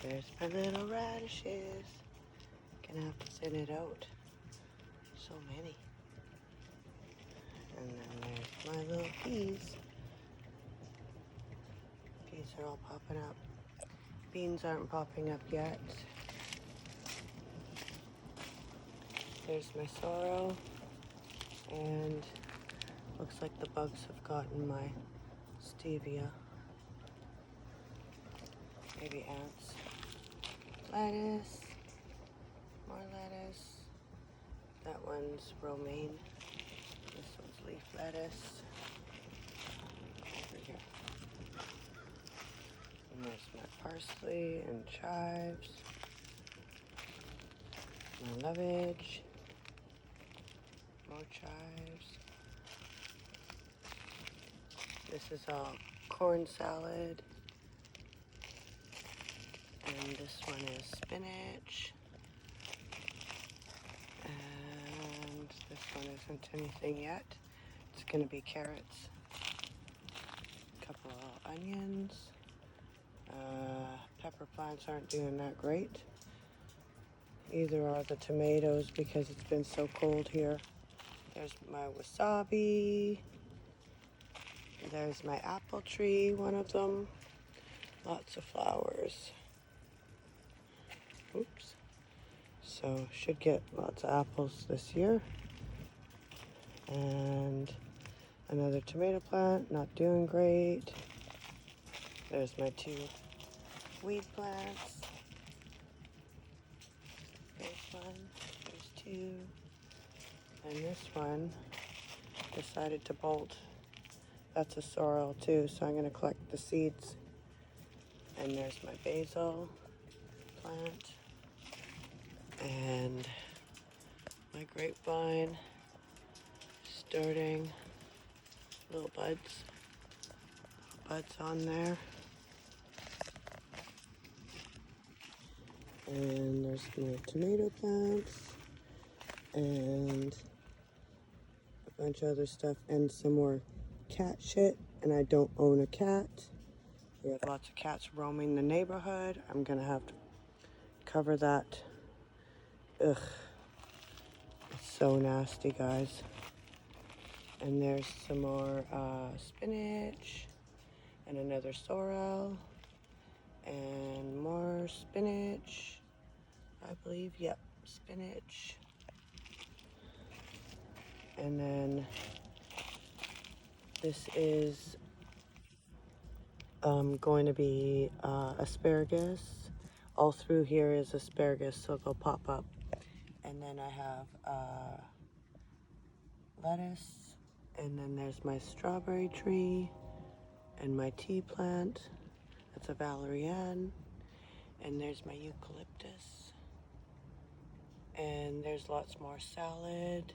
There's my little radishes. Gonna have to thin it out. So many. And then there's my little peas. Peas are all popping up. Beans aren't popping up yet. There's my sorrel. And looks like the bugs have gotten my stevia. Maybe ants. Lettuce. More lettuce. That one's romaine. This one's leaf lettuce. Over here. And there's my parsley and chives. My lovage. More chives. This is all corn salad. And this one is spinach. And this one isn't anything yet. It's gonna be carrots. A couple of onions. Pepper plants aren't doing that great. Either are the tomatoes because it's been so cold here. There's my wasabi. There's my apple tree, one of them. Lots of flowers. Oops. So should get lots of apples this year. And another tomato plant, not doing great. There's my two weed plants. There's one, there's two. And this one decided to bolt. That's a sorrel too, so I'm gonna collect the seeds. And there's my basil plant. And my grapevine starting little buds on there. And there's my tomato plants and a bunch of other stuff and some more cat shit. And I don't own a cat. We have lots of cats roaming the neighborhood. I'm gonna have to cover that. Ugh, it's so nasty, guys. And there's some more spinach and another sorrel and more spinach, I believe. Yep, spinach. And then this is going to be asparagus. All through here is asparagus, so they'll pop up. And then I have lettuce, and then there's my strawberry tree and my tea plant. That's a valerian. And there's my eucalyptus. And there's lots more salad.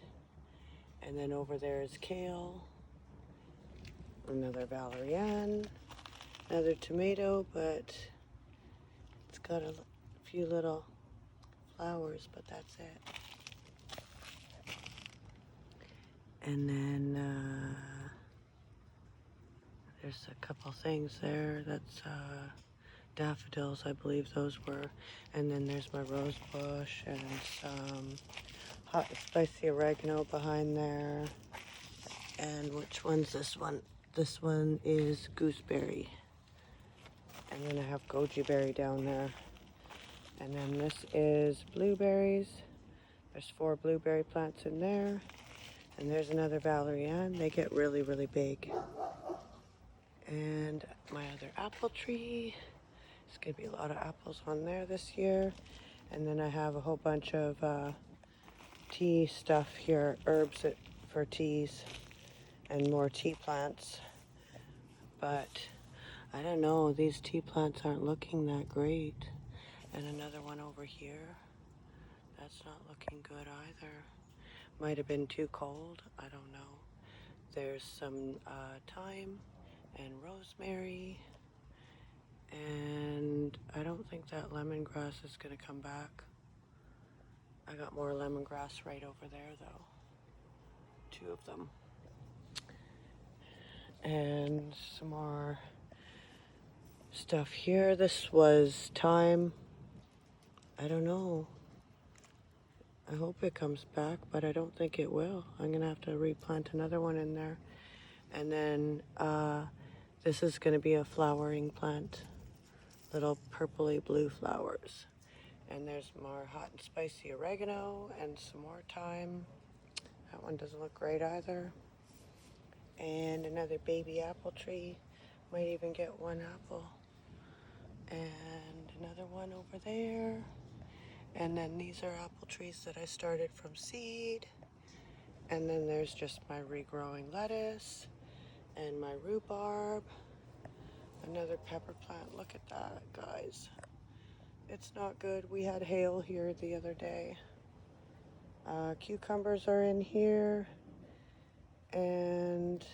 And then over there is kale. Another valerian. Another tomato, but it's got a few little flowers, but that's it. And then there's a couple things there. That's daffodils, I believe those were. And then there's my rose bush and some hot spicy oregano behind there. And which one's this one? This one is gooseberry. And then I have goji berry down there. And then this is blueberries. There's 4 blueberry plants in there. And there's another valerian. They get really, really big. And my other apple tree. There's gonna be a lot of apples on there this year. And then I have a whole bunch of tea stuff here, herbs for teas and more tea plants. But I don't know, these tea plants aren't looking that great. And another one over here. That's not looking good either. Might have been too cold, I don't know. There's some thyme and rosemary. And I don't think that lemongrass is gonna come back. I got more lemongrass right over there though. 2 of them. And some more stuff here. This was thyme. I don't know. I hope it comes back, but I don't think it will. I'm gonna have to replant another one in there. And then this is gonna be a flowering plant. Little purpley blue flowers. And there's more hot and spicy oregano and some more thyme. That one doesn't look great either. And another baby apple tree. Might even get one apple. And another one over there. And then these are apple trees that I started from seed. And then there's just my regrowing lettuce and my rhubarb. Another pepper plant. Look at that, guys. It's not good. We had hail here the other day. Cucumbers are in here. And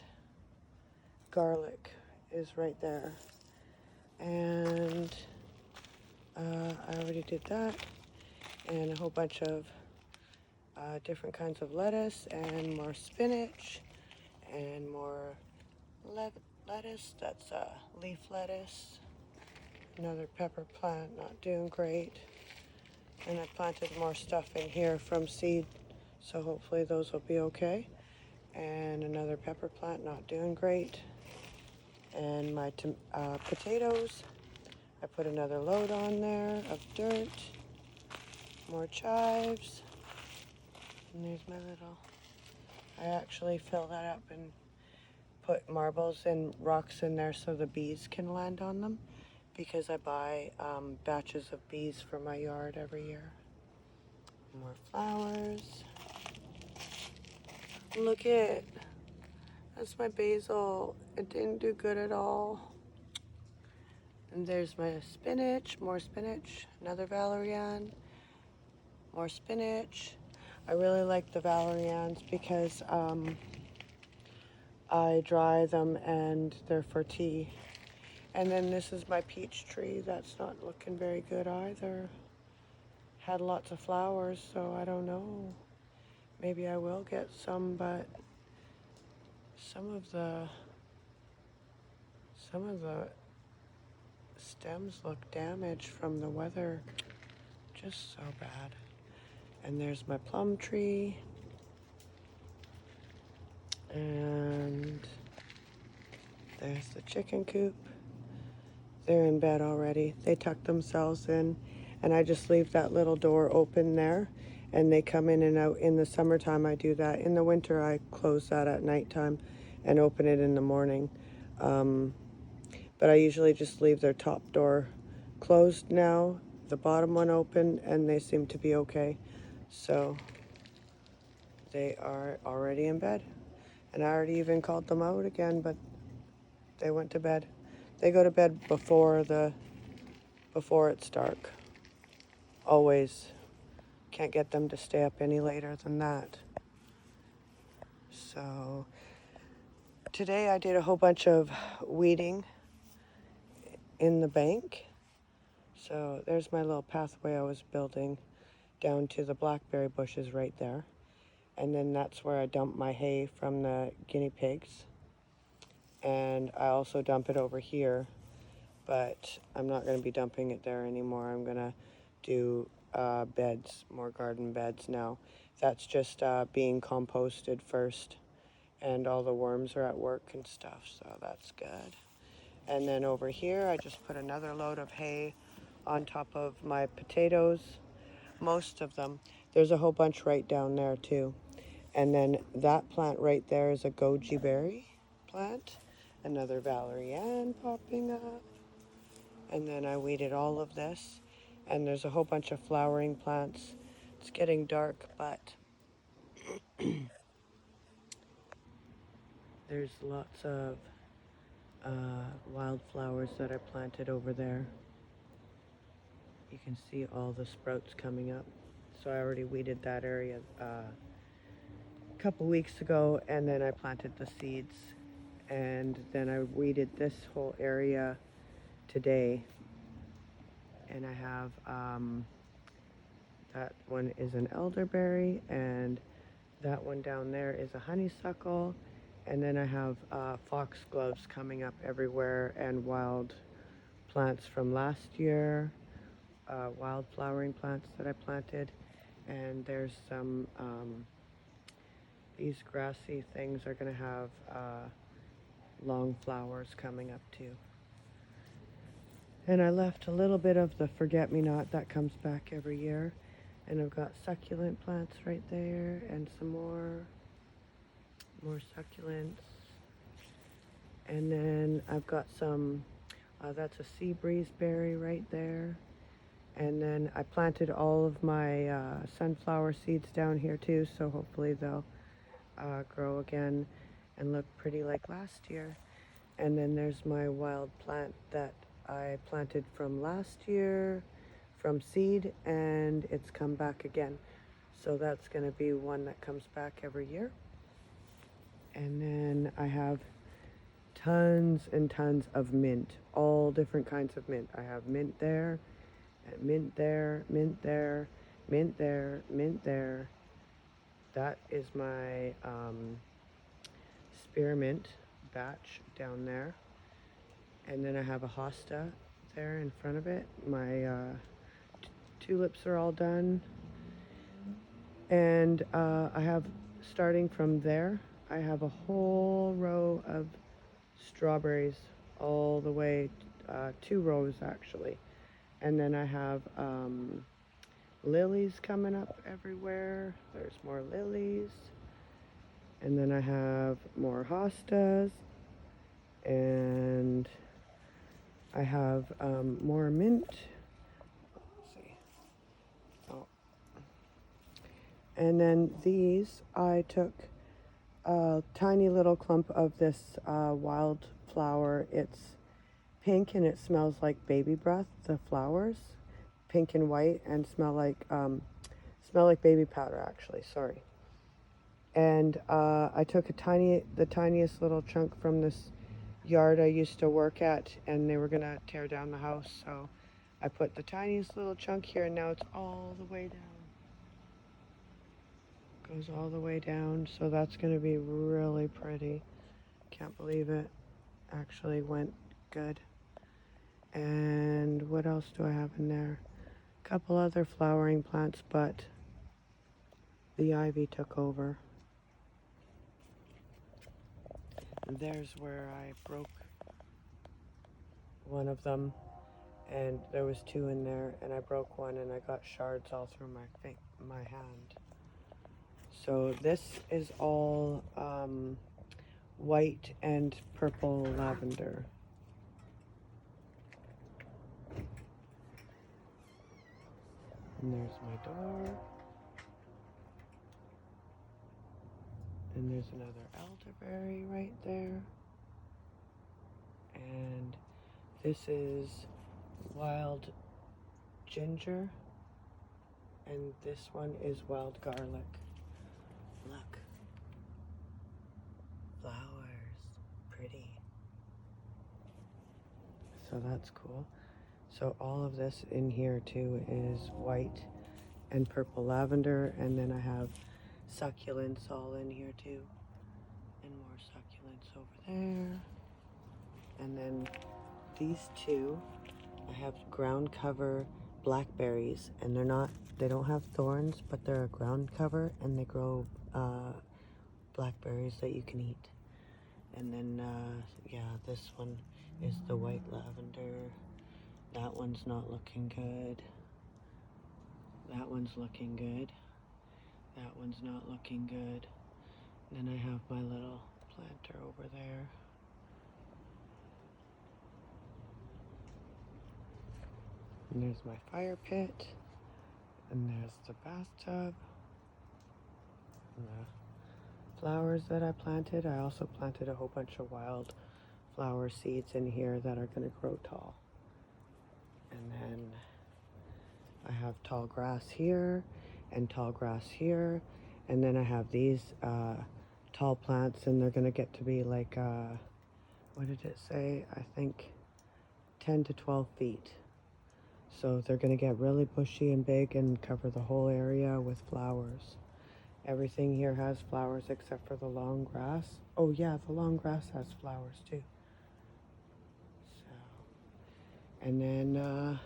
garlic is right there. And I already did that. And a whole bunch of different kinds of lettuce and more spinach and more lettuce. That's leaf lettuce. Another pepper plant, not doing great. And I planted more stuff in here from seed, so hopefully those will be okay. And another pepper plant, not doing great. And my potatoes, I put another load on there of dirt. More chives. And there's my little, I actually fill that up and put marbles and rocks in there so the bees can land on them, because I buy batches of bees for my yard every year. More flowers. Look at, that's my basil. It didn't do good at all. And there's my spinach, more spinach, another valerian, more spinach. I really like the valerians because I dry them and they're for tea. And then this is my peach tree. That's not looking very good either. Had lots of flowers, so I don't know. Maybe I will get some, but some of the stems look damaged from the weather. Just so bad. And there's my plum tree. And there's the chicken coop. They're in bed already. They tuck themselves in, and I just leave that little door open there, and they come in and out. In the summertime, I do that. In the winter, I close that at nighttime and open it in the morning. But I usually just leave their top door closed now, the bottom one open, and they seem to be okay. So they are already in bed. And I already even called them out again, but they went to bed. They go to bed before it's dark. Always. Can't get them to stay up any later than that. So today I did a whole bunch of weeding in the bank. So there's my little pathway I was building down to the blackberry bushes right there. And then that's where I dump my hay from the guinea pigs. And I also dump it over here, but I'm not going to be dumping it there anymore. I'm going to do beds, more garden beds now. That's just being composted first, and all the worms are at work and stuff, so that's good. And then over here, I just put another load of hay on top of my potatoes, most of them. There's a whole bunch right down there too. And then that plant right there is a goji berry plant. Another valerian popping up. And then I weeded all of this. And there's a whole bunch of flowering plants. It's getting dark, but there's lots of wildflowers that I planted over there. You can see all the sprouts coming up. So I already weeded that area a couple weeks ago, and then I planted the seeds. And then I weeded this whole area today. And I have, that one is an elderberry, and that one down there is a honeysuckle. And then I have foxgloves coming up everywhere, and wild plants from last year, wild flowering plants that I planted. And there's some, these grassy things are going to have long flowers coming up too. And I left a little bit of the forget-me-not that comes back every year. And I've got succulent plants right there and some more succulents. And then I've got some, that's a sea breeze berry right there. And then I planted all of my sunflower seeds down here too, so hopefully they'll grow again and look pretty like last year. And then there's my wild plant that I planted from last year from seed, and it's come back again. So that's going to be one that comes back every year. And then I have tons and tons of mint, all different kinds of mint. I have mint there, mint there, mint there, mint there, mint there. That is my spearmint batch down there. And then I have a hosta there in front of it. My tulips are all done. And I have, starting from there, I have a whole row of strawberries all the way, 2 rows actually. And then I have lilies coming up everywhere. There's more lilies. And then I have more hostas. And I have more mint. Let's see. Oh. And then these, I took a tiny little clump of this wildflower. It's pink and it smells like baby breath, the flowers. Pink and white, and smell like baby powder actually, sorry. And I took the tiniest little chunk from this yard I used to work at, and they were gonna tear down the house, so I put the tiniest little chunk here, and now it's all the way down. Goes all the way down, so that's gonna be really pretty. Can't believe it actually went good. And what else do I have in there? A couple other flowering plants, but the ivy took over. And there's where I broke one of them, and there was 2 in there, and I broke one and I got shards all through my hand. So this is all white and purple lavender. And there's my door. And there's another elderberry right there. And this is wild ginger. And this one is wild garlic. Look. Flowers. Pretty. So that's cool. So all of this in here too is white and purple lavender. And then I have succulents all in here too. And more succulents over there. And then these 2, I have ground cover blackberries, and they don't have thorns, but they're a ground cover, and they grow blackberries that you can eat. And then, yeah, this one is the white lavender. That one's not looking good. That one's looking good. That one's not looking good. Then I have my little planter over there. And there's my fire pit. And there's the bathtub. And the flowers that I planted. I also planted a whole bunch of wild flower seeds in here that are going to grow tall. And then I have tall grass here and tall grass here. And then I have these tall plants, and they're going to get to be like, what did it say? I think 10 to 12 feet. So they're going to get really bushy and big and cover the whole area with flowers. Everything here has flowers except for the long grass. Oh yeah, the long grass has flowers too. So, And then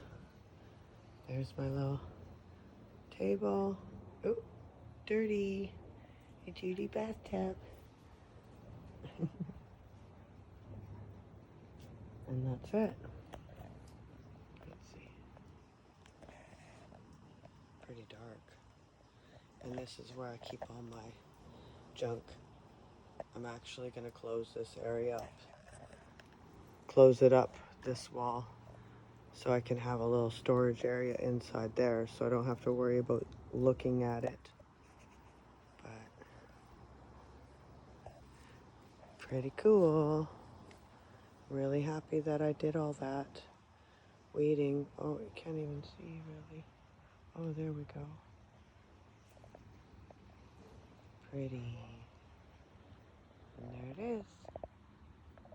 there's my little table. Oh, dirty. A dirty bathtub. And that's it. Let's see. Pretty dark. And this is where I keep all my junk. I'm actually going to close this area up. Close it up, this wall, so I can have a little storage area inside there so I don't have to worry about looking at it. But pretty cool. Really happy that I did all that. Waiting. Oh, you can't even see really. Oh, there we go. Pretty. And there it is.